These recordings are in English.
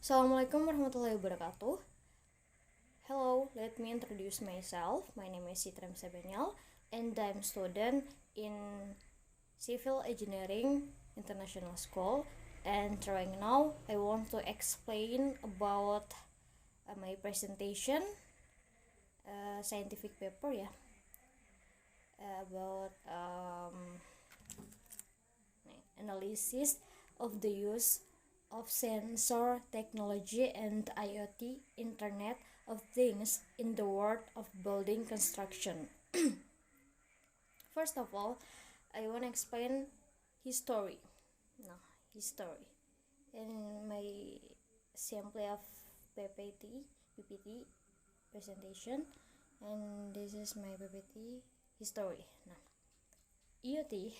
Assalamualaikum warahmatullahi wabarakatuh. Hello, let me introduce myself. My name is Citra Sebenyal and I'm student in Civil Engineering International School. And right now, I want to explain about my presentation, scientific paper about analysis of the use of sensor technology and IoT, Internet of Things, in the world of building construction. First of all, I want to explain history. History. In my sample of PPT presentation, and this is my PPT history. IoT.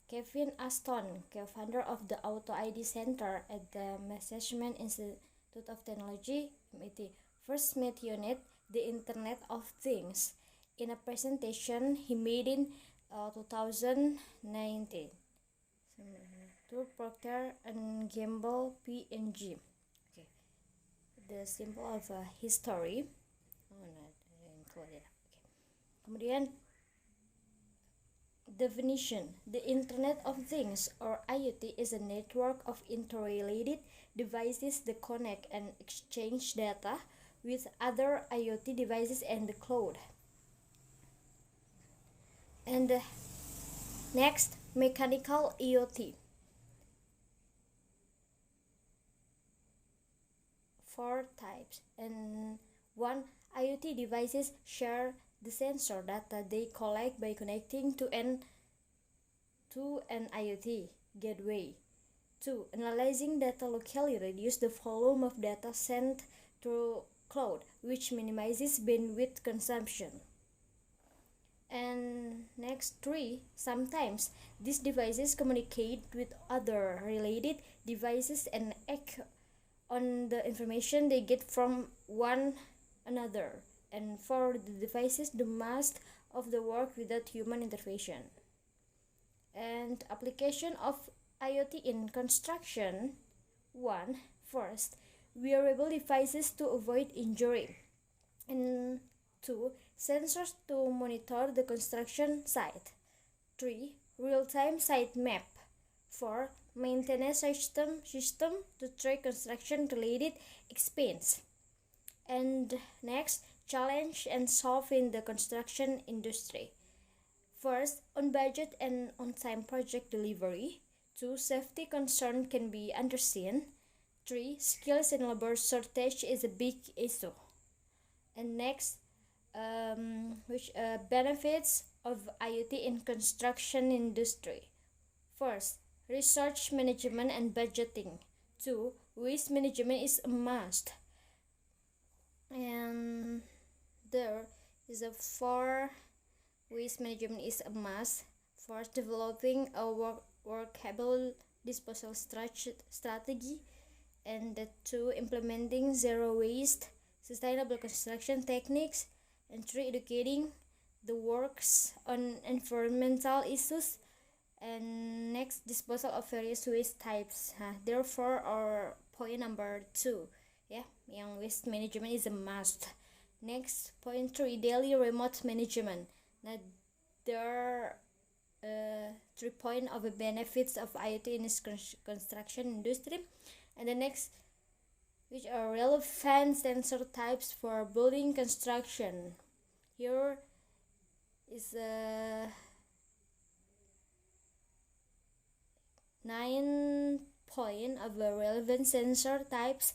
Kevin Aston, co-founder of the Auto ID Center at the Massachusetts Institute of Technology, MIT, first mentioned the Internet of Things in a presentation he made in 2019 to Procter & Gamble P&G. Okay. The symbol of history. Kemudian definition: the Internet of Things, or IoT, is a network of interrelated devices that connect and exchange data with other IoT devices and the cloud. And next, mechanical IoT. 4 types. And 1. IoT devices share the sensor data they collect by connecting to an IoT gateway. 2. Analyzing data locally reduces the volume of data sent through cloud, which minimizes bandwidth consumption. And next, 3. Sometimes these devices communicate with other related devices and act on the information they get from one another. And for the devices, do most of the work without human intervention. And application of IoT in construction. 1. First, wearable devices to avoid injury. And 2. Sensors to monitor the construction site. 3. Real-time site map. 4. Maintenance system to track construction-related expense. And next, challenge and solve in the construction industry. First, on budget and on-time project delivery. 2. Safety concern can be underseen. 3. Skills and labor shortage is a big issue. And next, benefits of IoT in construction industry. First, research management and budgeting. 2. Waste management is a must. And there is a 4. Waste management is a must. First, developing a workable disposal strategy. And 2. Implementing zero waste, sustainable construction techniques. And 3. Educating the works on environmental issues. And next, disposal of various waste types. Therefore, our point number 2, yang waste management is a must. Next, point 3, daily remote management. Now, there are 3 points of the benefits of IoT in this construction industry. And the next, which are relevant sensor types for building construction. Here is 9 points of the relevant sensor types.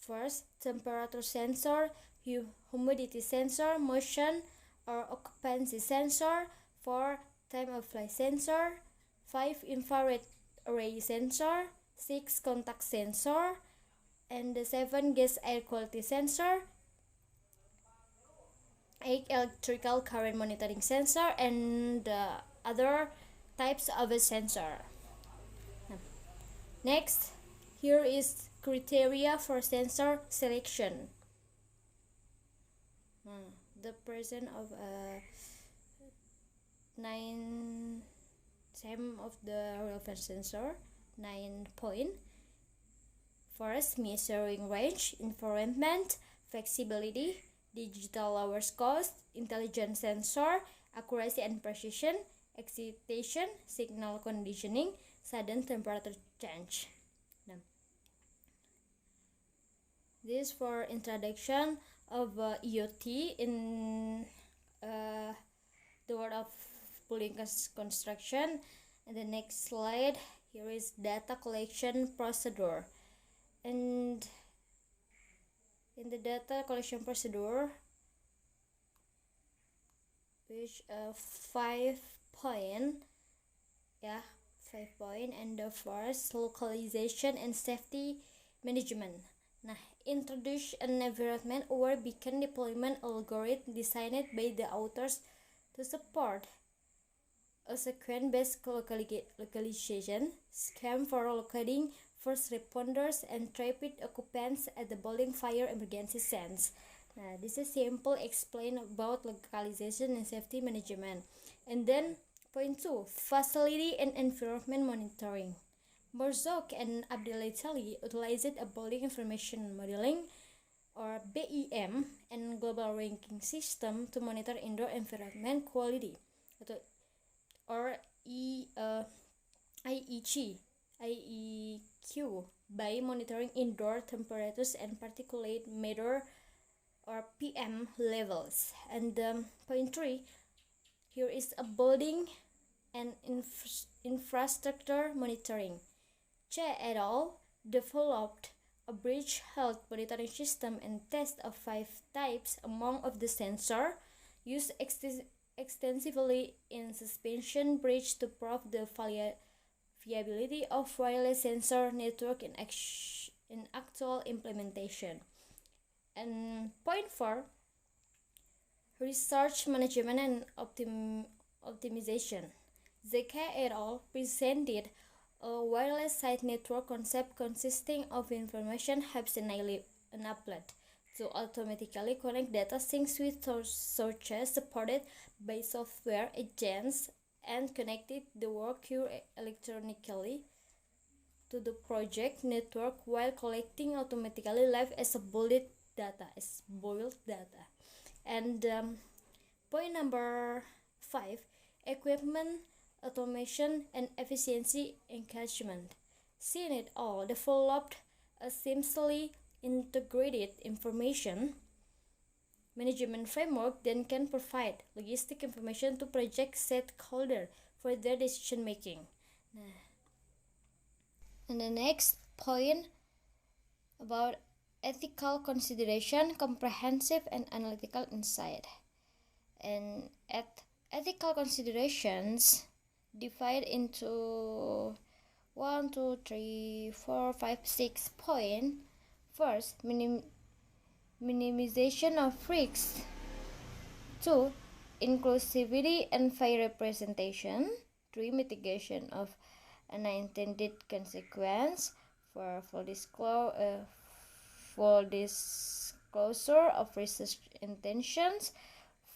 First, temperature sensor, humidity sensor, motion or occupancy sensor. 4. Time of flight sensor. 5. Infrared array sensor. 6. Contact sensor. And 7. Gas air quality sensor. 8. Electrical current monitoring sensor, and other types of a sensor. Next, here is criteria for sensor selection. The presence of 9 of the relevant sensor, 9 points. First, measuring range, environment, flexibility, digital hours cost, intelligent sensor, accuracy and precision, excitation, signal conditioning, sudden temperature change. Now, this for introduction of IoT in the world of building construction. And the next slide, here is data collection procedure. And in the data collection procedure, which 5 point, and the first, localization and safety management. Nah, introduce an environment or beacon deployment algorithm designed by the authors to support a sequence-based localization scheme for locating first responders and traffic occupants at the building fire emergency scenes. This is simple explain about localization and safety management. And then point 2, facility and environment monitoring. Borzog and Abdelatali utilized a building information modeling or BIM and global ranking system to monitor indoor environment quality, or IEQ, by monitoring indoor temperatures and particulate matter or PM levels. And point 3, here is a building and infrastructure monitoring. Che et al. Developed a bridge health monitoring system and test of 5 types among of the sensor used extensively in suspension bridge to prove the viability of wireless sensor network in actual implementation. And point 4, research management and optimization. Zeka et al. Presented a wireless site network concept consisting of information hubs enabled to automatically connect data sinks with sources supported by software agents and connected the work queue electronically to the project network while collecting automatically live as boiled data. And point number 5, equipment automation and efficiency engagement. Sean et al. Developed a seamlessly integrated information management framework that can provide logistic information to project stakeholders for their decision making. And the next point about ethical consideration, comprehensive and analytical insight. And ethical considerations divide into 1, 2, 3, 4, 5, 6 points. First, minimization of risks. 2, inclusivity and fair representation. 3, mitigation of unintended consequence. 4, full disclosure of research intentions.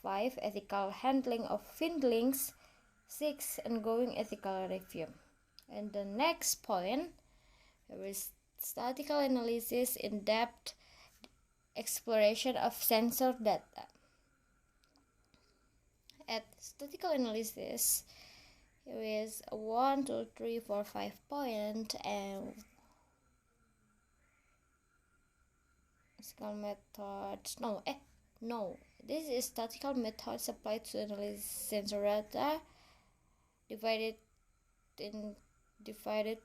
5, ethical handling of findings. 6, ongoing ethical review. And the next point is statistical analysis, in-depth exploration of sensor data. At statistical analysis, here is 1, 2, 3, 4, 5 point, and statistical methods. No. This is statistical methods applied to analyze sensor data, divided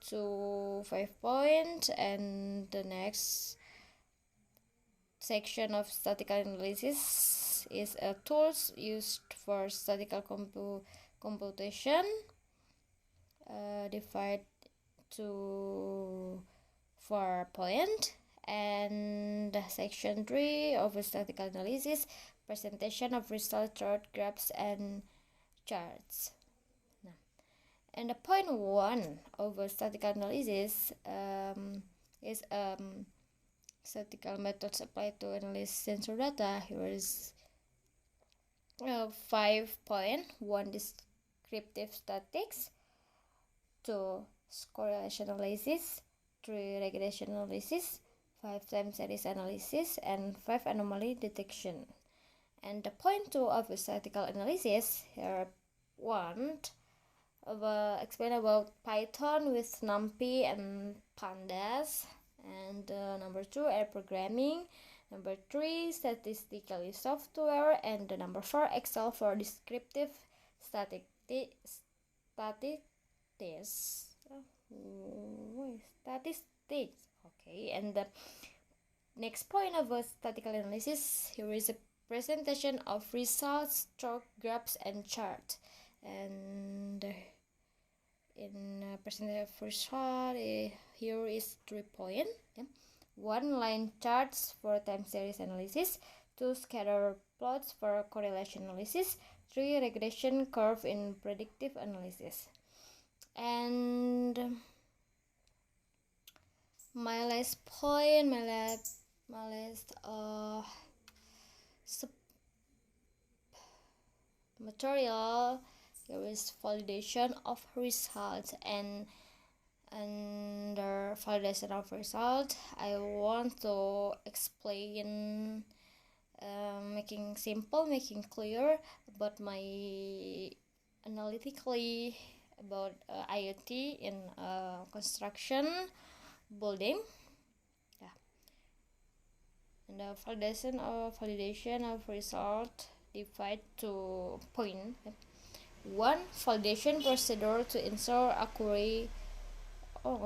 to 5 points. And the next section of statistical analysis is tools used for statistical computation, divided to 4 points. And section 3 of statistical analysis, presentation of result chart, graphs and charts. And the point 1 of statistical analysis is statistical methods applied to analyze sensor data. Here is 5 points. 1, descriptive statistics. 2, correlation analysis. 3, 3 regression analysis, 5 time series analysis, and 5 anomaly detection. And the point 2 of statistical analysis here, 1 explain about Python with NumPy and Pandas, and number 2 air programming, number 3 statistical software, and the number 4 Excel for descriptive statistics. Okay, and the next point of a statistical analysis, here is a presentation of results, chart, graphs, and chart. And in presentation of result, here is 3 points. 1 line charts for time series analysis, 2 scatter plots for correlation analysis, 3 regression curve in predictive analysis. And my last point, my last material, here is validation of results. And under validation of result, I want to explain, making simple, making clear about my analytically about IoT in construction building. Yeah. And the validation of result divide to point. 1 validation procedure to ensure accuracy. 2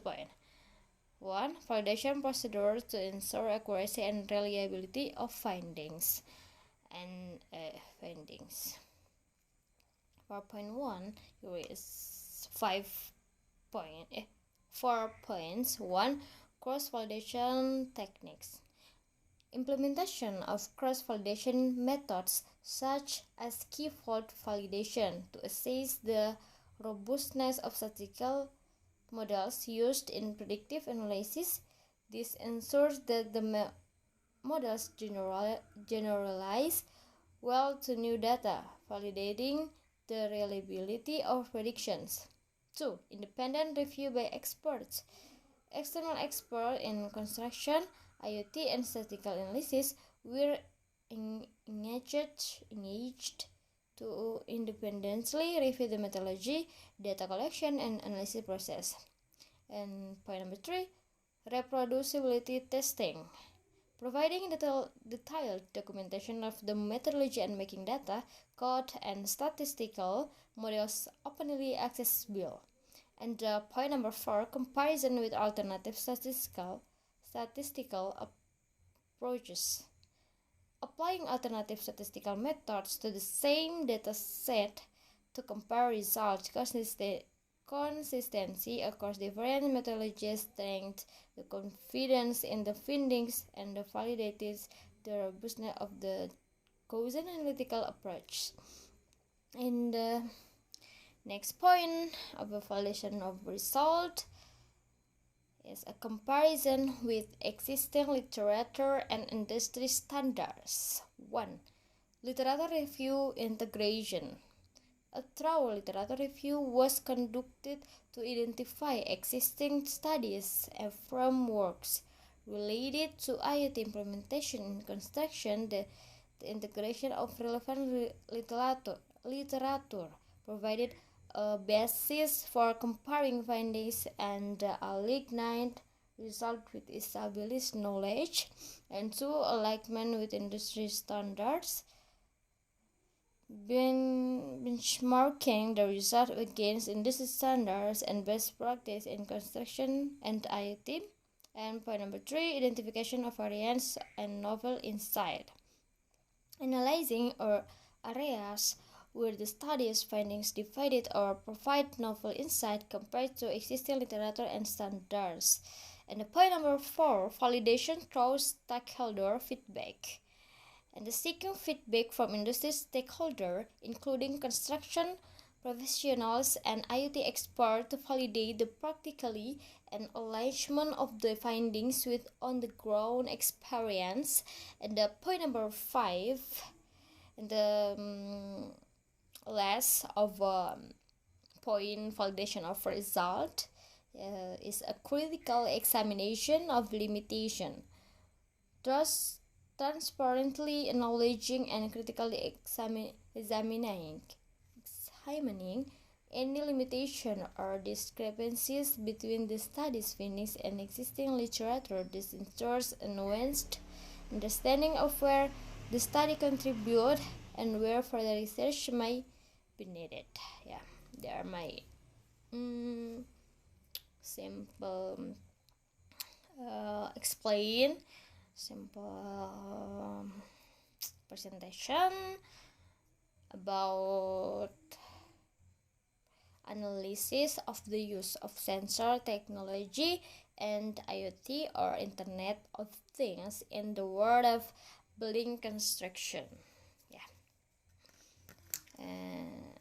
point. 1 validation procedure to ensure accuracy and reliability of findings. And findings. 4.1, here is 4 points. 1 cross validation techniques. Implementation of cross-validation methods such as key-fault validation to assess the robustness of statistical models used in predictive analysis. This ensures that the models generalize well to new data, validating the reliability of predictions. 2. Independent review by experts. External experts in construction, IoT, and statistical analysis were engaged to independently review the methodology, data collection, and analysis process. And point number 3, reproducibility testing. Providing detailed documentation of the methodology and making data, code, and statistical models openly accessible. And point number 4, comparison with alternative statistical approaches. Applying alternative statistical methods to the same data set to compare results, consistency across different methodologies, strengthens the confidence in the findings, and validates the robustness of the causal analytical approach. In the next point of a validation of result is a comparison with existing literature and industry standards. 1. Literature review integration. A thorough literature review was conducted to identify existing studies and frameworks related to IoT implementation in construction. The integration of relevant literature provided a basis for comparing findings and aligned results with established knowledge, and 2. Alignment with industry standards. Benchmarking the result against industry standards and best practice in construction and IoT. And point number 3, identification of variance and novel insight. Analyzing areas where the study's findings divided or provide novel insight compared to existing literature and standards. And the point number 4, validation through stakeholder feedback. And the seeking feedback from industry stakeholders, including construction professionals and IoT experts, to validate the practicality and alignment of the findings with on-the-ground experience. And the point number 5, and the last of point validation of result, is a critical examination of limitation. Transparently acknowledging and critically examining any limitation or discrepancies between the study's findings and existing literature. This ensures a nuanced understanding of where the study contribute and where further research may be needed. Yeah, they are my simple explain simple presentation about analysis of the use of sensor technology and IoT, or Internet of Things, in the world of building construction. Yeah. And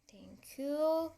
thank you.